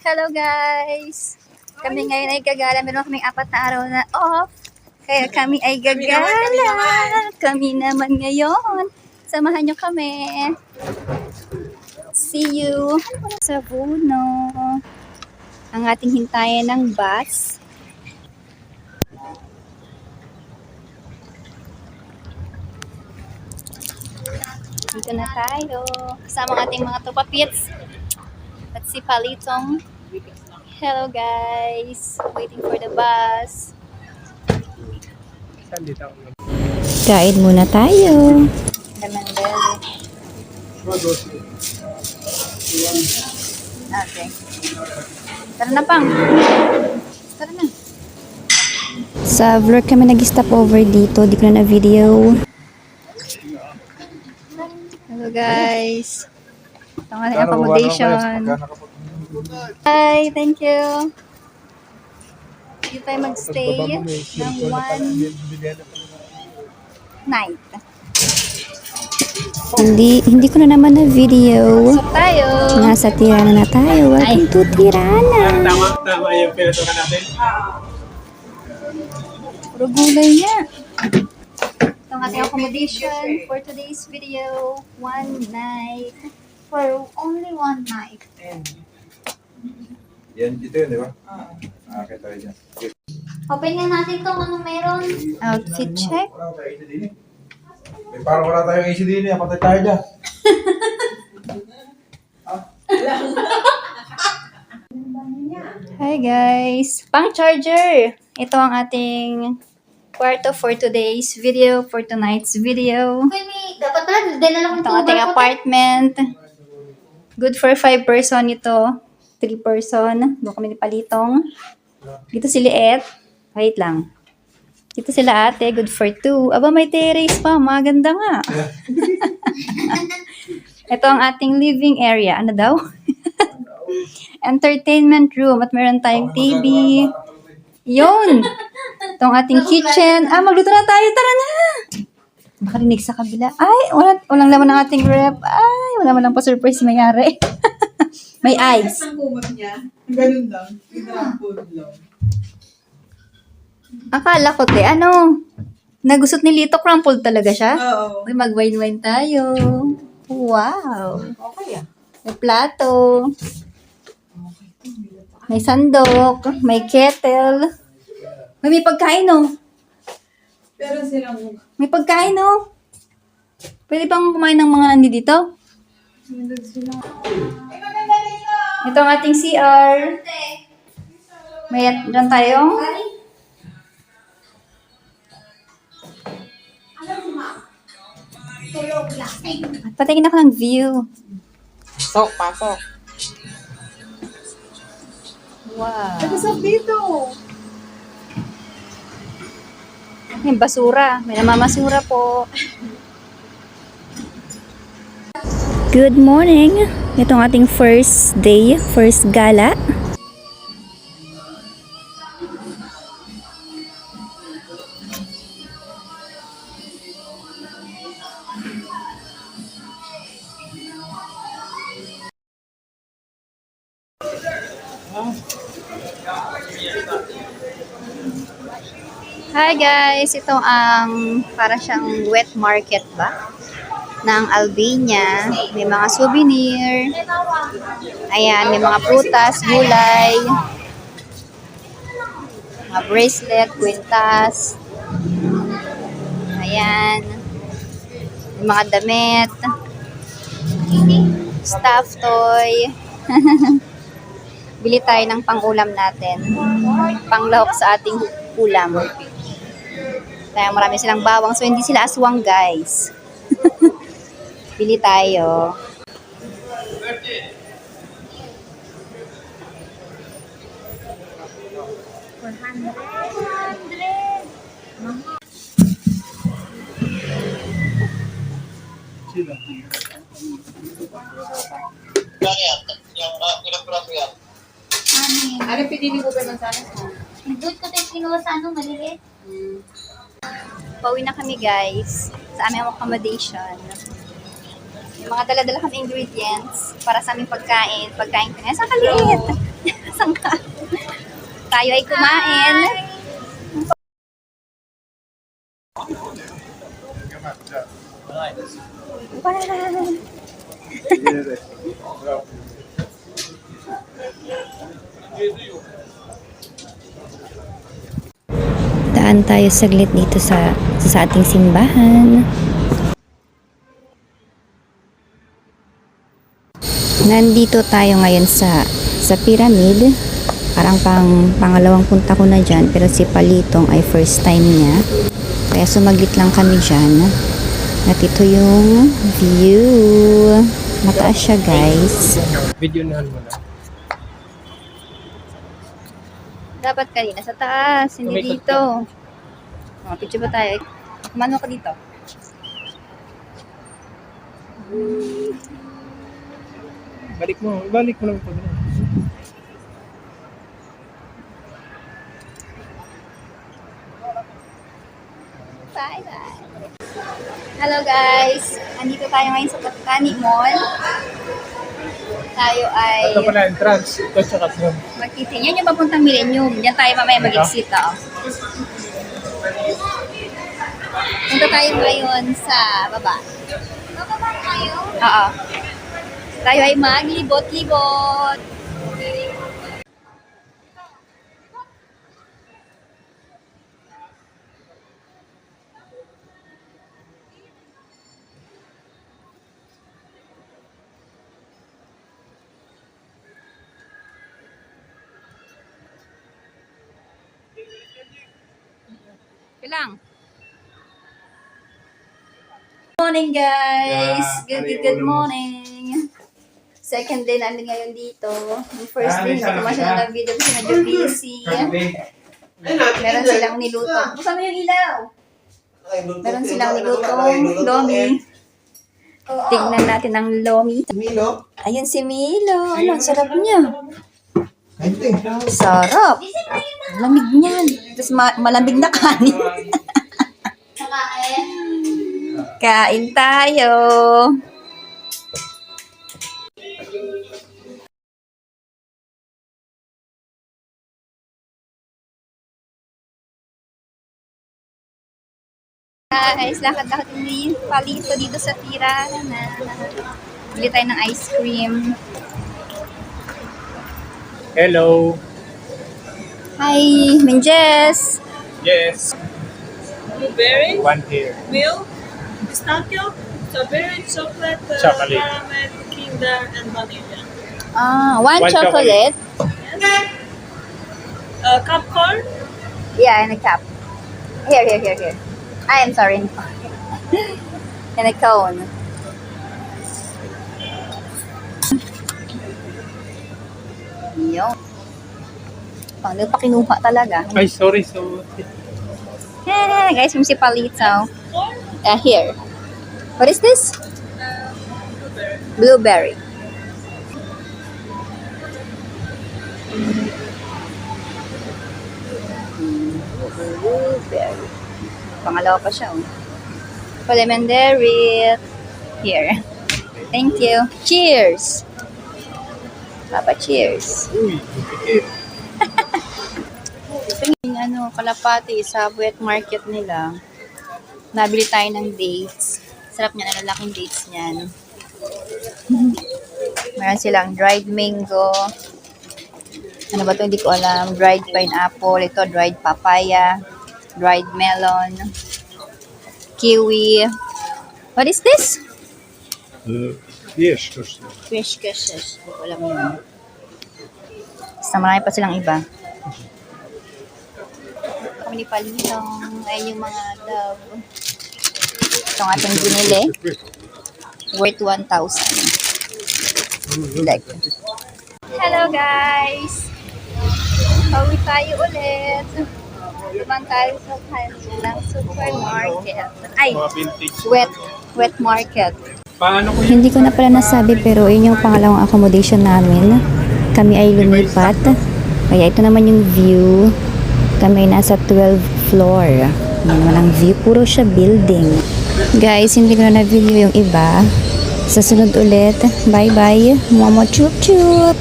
Hello guys! Kami ngayon ay gagala. Meron kaming 4 na araw na off. Kaya kami ay gagala. Kami naman ngayon. Samahan nyo kami. See you sa Puno. Ang ating hintayan ng bus. Dito na tayo. Kasama ang ating mga tupapits. At si Palitong. Hello guys. Waiting for the bus. Kain muna tayo. Okay. Tara na pang. Tara na. Sa vlog kami nag-stop over dito. Di ko na video. Hello guys. Ito ang ating accommodation. Hi, thank you. Dito tayo magstay ng 1 night. Hindi ko na naman na video. Pasok tayo. Nasa Tirana na tayo. Welcome to Tirana. Tama yung pinatukan natin. Puro gulay niya. Ito ang ating accommodation for today's video. 1 night. For only 1 night. Yan, dito yun, di ba? Okay, tayo dyan. Open nga natin itong ano meron. Outfit check. Wala tayo AC din eh. May parang wala tayong AC din eh. Patay tayo dyan. Hi guys! Pang charger! Ito ang ating kwarto for today's video, for tonight's video. Dapat pala, dinala Ito ang ating apartment. Good for 5 person ito. 3 person. Doon kami ni Palitong. Dito si Liet. Wait lang. Dito sila ate. Good for 2. Aba, may terrace pa. Maganda nga. Ito ang ating living area. Ano daw? Entertainment room. At meron tayong TV. Yun. Ito ang ating kitchen. Magluto na tayo. Tara na. Makarinig sa kabila. Ay, walang laman ng ating rep. Ay, wala man lang pa surprise mayari. May eyes. Ang kumot niya. Ganun lang. Food lang. Akala ko, nagusot ni Lito, crumpled talaga siya. Oo. Uy, mag-wine-wine tayo. Wow. Okay ah. May plato. May sandok. May kettle. May pagkain, oh. Pero silang May pagkain, oh. Pwede bang kumain ng mga nandi dito? Ito ang ating CR. May dyan tayong at patingin ako ng view. pasok. Wow. Pasok dito. May basura. May namamasura po. Good morning. Ito ang ating first day, first gala. Hi guys, ito ang para siyang wet market ba? Ng Albania. May mga souvenir. Ayan, may mga prutas, gulay. Mga bracelet, kwintas. Ayan. May mga damit. Stuffed toy. Bili tayo ng pang-ulam natin. Panglahok sa ating ulam. Kaya marami silang bawang. So, hindi sila aswang, guys. Bili tayo. Ano pinili ko ba ng sana? Doon ko tayo kinuha sa ano, maliit. Pauwi na kami guys sa aming accommodation. Yung mga dala-dala kami ingredients para sa aming pagkain. Pagkain ko na. Sa kaliit. tayo ay kumain. Daan tayo saglit dito sa ating simbahan. Nandito tayo ngayon sa pyramid. Parang pangalawang punta ko na dyan, pero si Palitong ay first time niya. Kaya sumaglit lang kami dyan. At ito yung view. Mataas siya, guys. Video na mo na. Dapat kanina sa taas, hindi Umikot dito. Picture ba tayo? Kumano ka dito? Balik mo lang ito. Bye-bye. Hello guys! Andito tayo ngayon sa Patani Mall. Tayo ay Ito pala entrance. Ito tsaka ito. magtitin. Yan yung papuntang Millennium. Diyan tayo mamaya mag-exit. Punta tayo ngayon sa baba. Bababa tayo. Oo. Tayo ay maglibot-libot. Kailang. Morning guys! Good morning! Second day namin ngayon dito. Yung first day na kumasya ng video kasi medyo busy. Meron silang niluto. Buksan mo yung ilaw! Meron silang nilutong lomi. Tignan natin ang lomi. Milo? Ayun si Milo. Ano, ang sarap niya. Ay, Sarap. Lamig niyan. Tapos malamig na kanin. Nakain. Kain tayo. Guys, lakad-lakad yung palito dito sa tira. Bili tayo ng ice cream. hello. Hi, Minjes. Yes. Blueberry, One here. milk, pistachio, strawberry, chocolate, Chocolate. caramel, Kinder, and vanilla. One One chocolate. Yes. Cup corn, Yeah, and a cup. Here. I am sorry. And a cone. Yun. Paano pa kinuha talaga? Ay, sorry. Guys, yung si Palito. Here. What is this? Blueberry. Blueberry. Pangalawa pa siya. Parliamentary. Here. Thank you. Cheers. Papa, cheers. Uy, Yung kalapati sa wet market nila. Nabili tayo ng dates. Sarap niya na lalaking dates niyan. Meron silang dried mango. Ano ba ito? Hindi ko alam. Dried pineapple. Ito, dried papaya. Dried melon. Kiwi. What is this? yes. Fish kisses. Hindi ko alam yun. Basta marami pa silang iba. Kami ni Palilong. Ay yung mga dove. Itong ating binili. Worth 1,000. Like. Hello guys! Pauwi tayo ulit. Naman tayo sa kanilang supermarket. Ay! Mga vintage. Wet market. Paano ko Hindi ko na pala nasabi, pero yun yung pangalawang accommodation namin. Kami ay lumipat. Kaya ito naman yung view. Kami ay nasa 12th floor. Yan naman ang view. Puro siya building. Guys, hindi ko na na-video yung iba. Sa sunod ulit. Bye-bye. Momo chup chup.